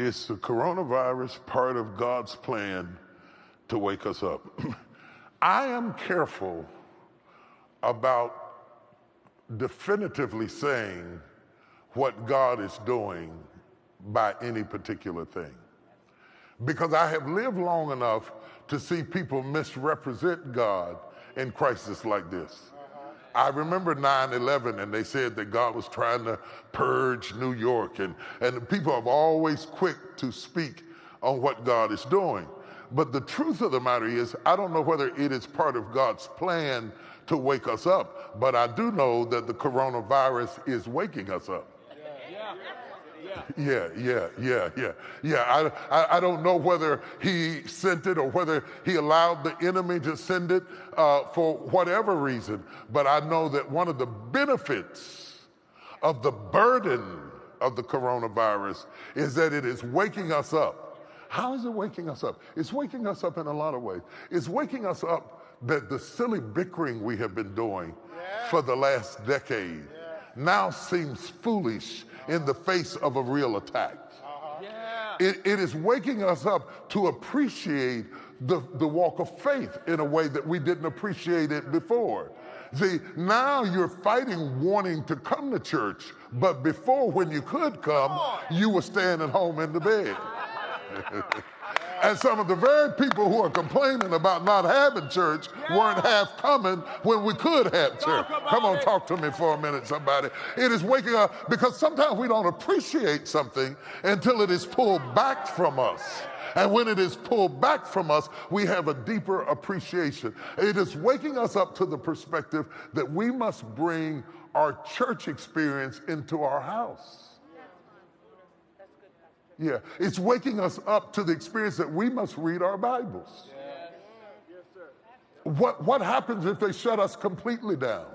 Is the coronavirus part of God's plan to wake us up? I am careful about definitively saying what God is doing by any particular thing, because I have lived long enough to see people misrepresent God in crises like this. I remember 9/11, and they said that God was trying to purge New York, and people are always quick to speak on what God is doing. But the truth of the matter is, I don't know whether it is part of God's plan to wake us up, but I do know that the coronavirus is waking us up. I don't know whether he sent it or whether he allowed the enemy to send it for whatever reason. But I know that one of the benefits of the burden of the coronavirus is that it is waking us up. How is it waking us up? It's waking us up in a lot of ways. It's waking us up that the silly bickering we have been doing for the last decade now seems foolish in the face of a real attack. It is waking us up to appreciate the walk of faith in a way that we didn't appreciate it before. See, now you're fighting wanting to come to church, but before, when you could come, you were staying at home in the bed. And some of the very people who are complaining about not having church weren't half coming when we could have church. Come on, talk to me for a minute, somebody. It is waking up, because sometimes we don't appreciate something until it is pulled back from us. And when it is pulled back from us, we have a deeper appreciation. It is waking us up to the perspective that we must bring our church experience into our house. Yeah, it's waking us up to the experience that we must read our Bibles. What happens if they shut us completely down?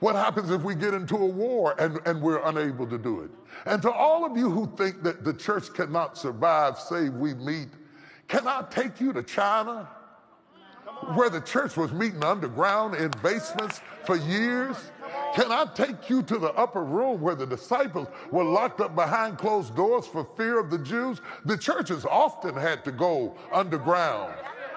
What happens if we get into a war and we're unable to do it? And to all of you who think that the church cannot survive save we meet, can I take you to China, where the church was meeting underground in basements for years? Can I take you to the upper room where the disciples were locked up behind closed doors for fear of the Jews? The churches often had to go underground.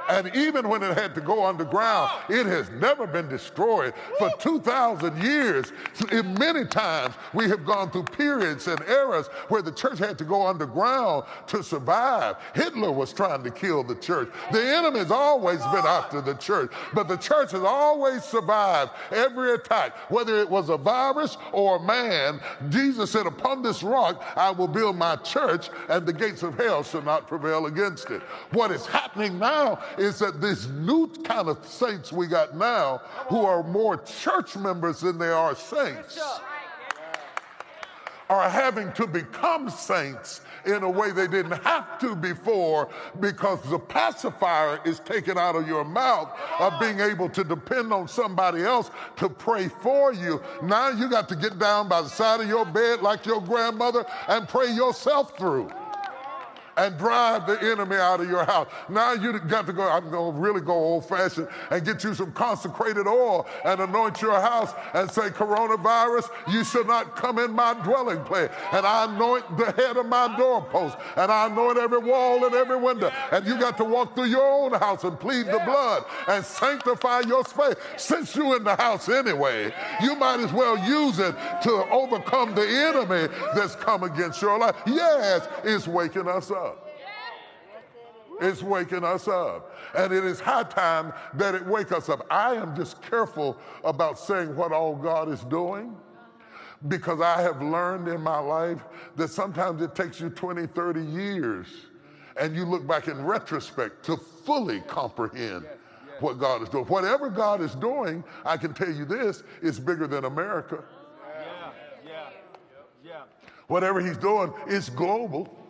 And even when it had to go underground, it has never been destroyed. For 2,000 years, many times we have gone through periods and eras where the church had to go underground to survive. Hitler was trying to kill the church. The enemy has always been after the church, but the church has always survived every attack, whether it was a virus or a man. Jesus said, upon this rock I will build my church, and the gates of hell shall not prevail against it. What is happening now is that this new kind of saints we got now, who are more church members than they are saints, are having to become saints in a way they didn't have to before, because the pacifier is taken out of your mouth of being able to depend on somebody else to pray for you. Now you got to get down by the side of your bed like your grandmother and pray yourself through and drive the enemy out of your house. Now you got to go, I'm going to really go old-fashioned and get you some consecrated oil and anoint your house and say, coronavirus, you shall not come in my dwelling place. And I anoint the head of my doorpost, and I anoint every wall and every window. And you got to walk through your own house and plead the blood and sanctify your space. Since you're in the house anyway, you might as well use it to overcome the enemy that's come against your life. Yes, it's waking us up. It's waking us up. And it is high time that it wake us up. I am just careful about saying what all God is doing, because I have learned in my life that sometimes it takes you 20, 30 years, and you look back in retrospect to fully comprehend what God is doing. Whatever God is doing, I can tell you this, is bigger than America. Whatever he's doing, it's global.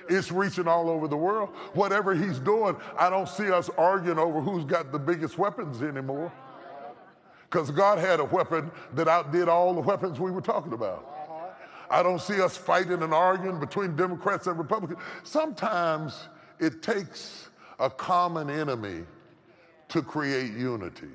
It's reaching all over the world. Whatever he's doing, I don't see us arguing over who's got the biggest weapons anymore, because God had a weapon that outdid all the weapons we were talking about. I don't see us fighting and arguing between Democrats and Republicans. Sometimes it takes a common enemy to create unity.